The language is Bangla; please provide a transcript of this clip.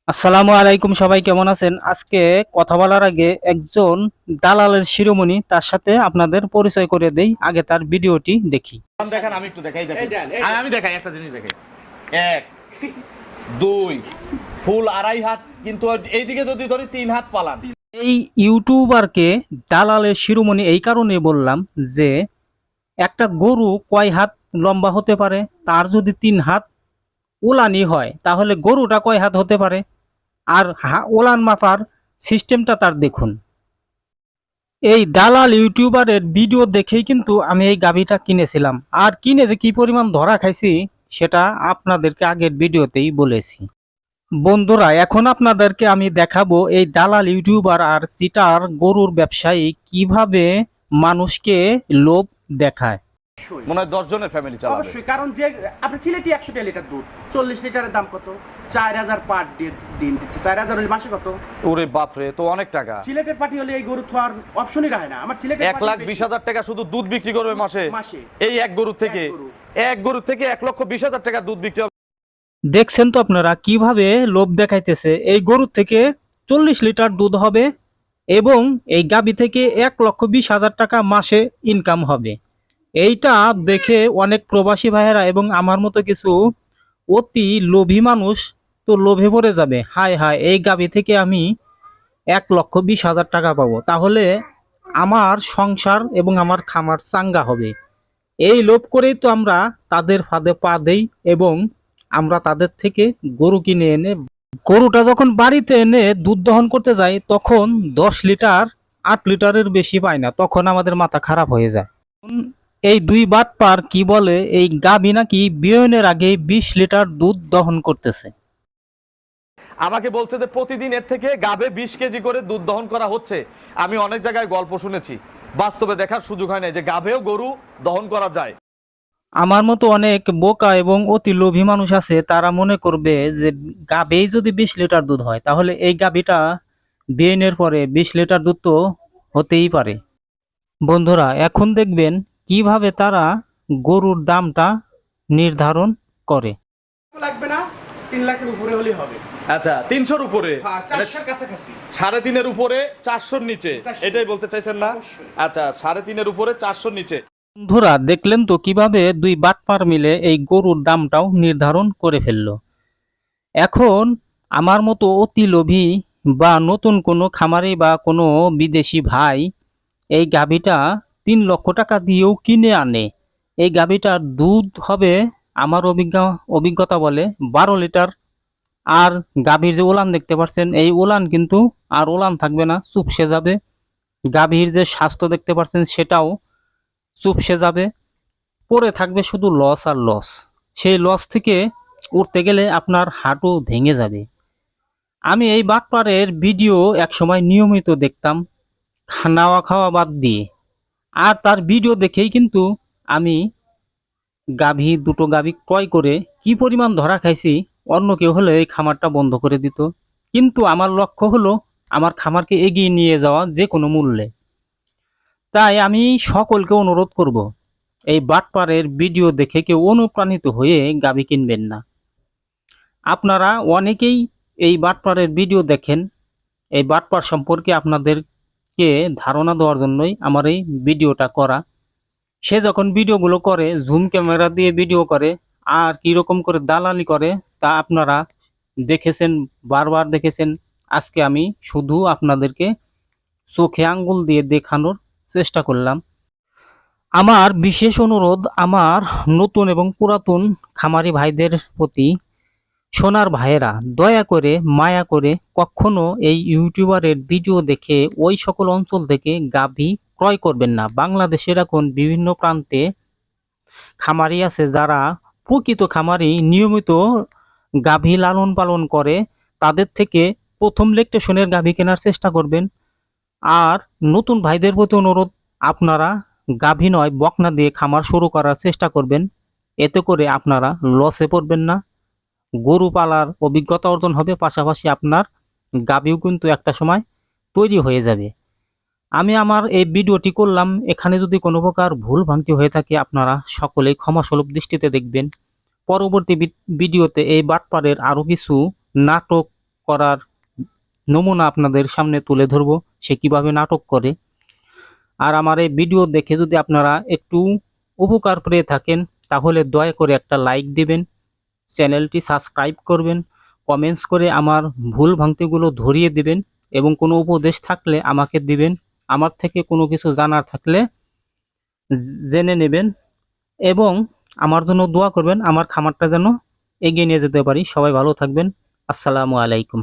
আসসালামু আলাইকুম, সবাই কেমন আছেন? আজকে কথা বলার আগে একজন দালালের শিরোমণি তার সাথে আপনাদের পরিচয় করে দেই। আগে তার ভিডিওটি দেখি। দেখেন আমি একটু দেখাই দেখেন আমি দেখাই একটা জিনিস দেখাই। এক, দুই, ফুল আড়াই হাত, কিন্তু এইদিকে যদি ধরি 3 হাত পালান। এই ইউটিউবারকে দালালের শিরোমণি এই কারণে বললাম যে একটা গরু কয় হাত লম্বা হতে পারে, তার যদি 3 হাত উলানি হয় তাহলে গরুটা কয় হাত হতে পারে, আর ওলান মাপার সিস্টেমটা তার দেখুন। এই দালাল ইউটিউবারের ভিডিও দেখেই কিন্তু আমি এই গাভীটা কিনেছিলাম, আর কিনে যে কি পরিমাণ ধরা খাইছি সেটা আপনাদেরকে আগের ভিডিওতেই বলেছি। বন্ধুরা, এখন আপনাদেরকে আমি দেখাবো এই দালাল ইউটিউবার আর চিটার গরুর ব্যবসায়ী কিভাবে মানুষকে লোভ দেখায়। অবশ্যই মনে হয় 10 জনের ফ্যামিলি চালাবে। অবশ্যই, কারণ যে আপনি সিলেটি 100 লিটার দুধ, 40 লিটারের দাম কত? 4000 পার দিন দিচ্ছে। 4000 হলে মাসে কত? ওরে বাপরে, তো অনেক টাকা। সিলেটের পার্টি হলে এই গরু থোয়ার অপশনই রাখে না। আমার সিলেটের 1,20,000 টাকা শুধু দুধ বিক্রি করবে মাসে। এই এক গরু থেকে এক গরু থেকে 1,20,000 টাকা দুধ বিক্রি হবে। দেখছেন তো আপনারা কিভাবে লোভ দেখাইতেছে। এই গরুর থেকে 40 লিটার দুধ হবে এবং এই গাভী থেকে 1,20,000 টাকা মাসে ইনকাম হবে। এইটা দেখে অনেক প্রবাসী ভাইয়েরা এবং আমার মতো কিছু অতি লোভী মানুষ তো লোভে পড়ে যাবে। হায় হায়, এই গাভী থেকে আমি 1,20,000 টাকা পাবো, তাহলে আমার সংসার এবং আমার খামার চাঙ্গা হবে। এই লোভ করেই তো আমরা তাদের ফাঁদে পা দেই এবং আমরা তাদের থেকে গরু কিনে এনে, গরুটা যখন বাড়িতে এনে দুধ দহন করতে যাই তখন 10 লিটার 8 লিটারের বেশি পাই না, তখন আমাদের মাথা খারাপ হয়ে যায়। এই দুই বাটপার কি বলে এই গাভী নাকি বিয়নের আগে 20 লিটার দুধ দহন করতেছে। আমাকে বলছে যে প্রতিদিন এর থেকে গাবে 20 কেজি করে দুধ দহন করা হচ্ছে। আমি অনেক জায়গায় গল্প শুনেছি, বাস্তবে দেখার সুযোগ হয় না যে গাবেও গরু দহন করা যায়। আমার মতো অনেক বোকা এবং অতি লোভী মানুষ আছে, তারা মনে করবে যে গাভীই যদি 20 লিটার দুধ হয় তাহলে এই গাভীটা বিয়নের পরে 20 লিটার দুধ তো হতেই পারে। বন্ধুরা, এখন দেখবেন কিভাবে তারা গরুর দামটা নির্ধারণ করে। লাগবে না, 3 লাখের উপরে হলেই হবে। আচ্ছা, 300-র উপরে, হ্যাঁ, 400-র কাছাকাছি। 3.5-এর উপরে, 400-র নিচে, 400 এটাই বলতে চাইছেন না? অবশ্যই। আচ্ছা, 3.5-এর উপরে, 400-র নিচে। বন্ধুরা, দেখলেন তো কিভাবে দুই বাটপার মিলে এই গরুর দামটাও নির্ধারণ করে ফেললো। এখন আমার মতো অতি লোভী বা নতুন কোনো খামারি বা কোনো বিদেশি ভাই এই গাভীটা 3 লক্ষ টাকা দিয়েও কিনে আনে। এই গাভীটার দুধ হবে আমার অভিজ্ঞতা বলে 12 লিটার। আর গাভীর যে ওলান দেখতে পাচ্ছেন, এই ওলান কিন্তু আর ওলান থাকবে না, চুপসে যাবে। গাভীর যে স্বাস্থ্য দেখতে পাচ্ছেন সেটাও চুপসে যাবে, পড়ে থাকবে শুধু লস আর লস। সেই লস থেকে উঠতে গেলে আপনার হাঁটু ভেঙে যাবে। আমি এই বাটপারের ভিডিও একসময় নিয়মিত দেখতাম, নাওয়া খাওয়া বাদ দিয়ে। আর তার ভিডিও দেখেই কিন্তু আমি দুটো গাভী ক্রয় করে কি পরিমাণ ধরা খাইছি, অন্য কেউ হলে এই খামারটা বন্ধ করে দিত। কিন্তু আমার লক্ষ্য হলো আমার খামারকে এগিয়ে নিয়ে যাওয়া যে কোনো মূল্যে। তাই আমি সকলকে অনুরোধ করব, এই বাটপারের ভিডিও দেখে কেউ অনুপ্রাণিত হয়ে গাভী কিনবেন না। আপনারা অনেকেই এই বাটপারের ভিডিও দেখেন, এই বাটপার সম্পর্কে আপনাদেরকে ধারণা দেওয়ার জন্যই আমার এই ভিডিওটা করা। সে যখন ভিডিওগুলো করে জুম ক্যামেরা দিয়ে ভিডিও করে আর কিরকম করে দালালি করে তা আপনারা দেখেছেন, বারবার দেখেছেন। আজকে আমি শুধু আপনাদেরকে চোখে আঙ্গুল দিয়ে দেখানোর চেষ্টা করলাম। আমার বিশেষ অনুরোধ আমার নতুন এবং পুরাতন খামারি ভাইদের প্রতি, সোনার ভাইয়েরা, দয়া করে মায়া করে কখনো এই ইউটিউবারের ভিডিও দেখে ওই সকল অঞ্চল থেকে গাভী ক্রয় করবেন না। বাংলাদেশের এখন বিভিন্ন প্রান্তে খামারি আছে যারা প্রকৃত খামারি, নিয়মিত গাভী লালন পালন করে, তাদের থেকে প্রথম ল্যাকটেশনের গাভী কেনার চেষ্টা করবেন। আর নতুন ভাইদের প্রতি অনুরোধ, আপনারা গাভী নয় বকনা দিয়ে খামার শুরু করার চেষ্টা করবেন। এতে করে আপনারা লসে পড়বেন না, গরু পালার অভিজ্ঞতা অর্জন হবে, পাশাপাশি আপনার গাভীও কিন্তু একটা সময় তৈরি হয়ে যাবে। আমি আমার এই ভিডিওটি করলাম, এখানে যদি কোনো প্রকার ভুল ভ্রান্তি হয়ে থাকে আপনারা সকলেই ক্ষমাসুলভ দৃষ্টিতে দেখবেন। পরবর্তী ভিডিওতে এই বাটপারের আরো কিছু নাটক করার নমুনা আপনাদের সামনে তুলে ধরবো, সে কিভাবে নাটক করে। আর আমার এই ভিডিও দেখে যদি আপনারা একটু উপকার পেয়ে থাকেন তাহলে দয়া করে একটা লাইক দিবেন, চ্যানেলটি সাবস্ক্রাইব করবেন, কমেন্টস করে আমার ভুল ভ্রান্তিগুলো ধরিয়ে দিবেন এবং কোনো উপদেশ থাকলে আমাকে দিবেন। আমার থেকে কোনো কিছু জানার থাকলে জেনে নেবেন এবং আমার জন্য দোয়া করবেন, আমার খামারটা যেন এগিয়ে নিয়ে যেতে পারি। সবাই ভালো থাকবেন। আসসালামু আলাইকুম।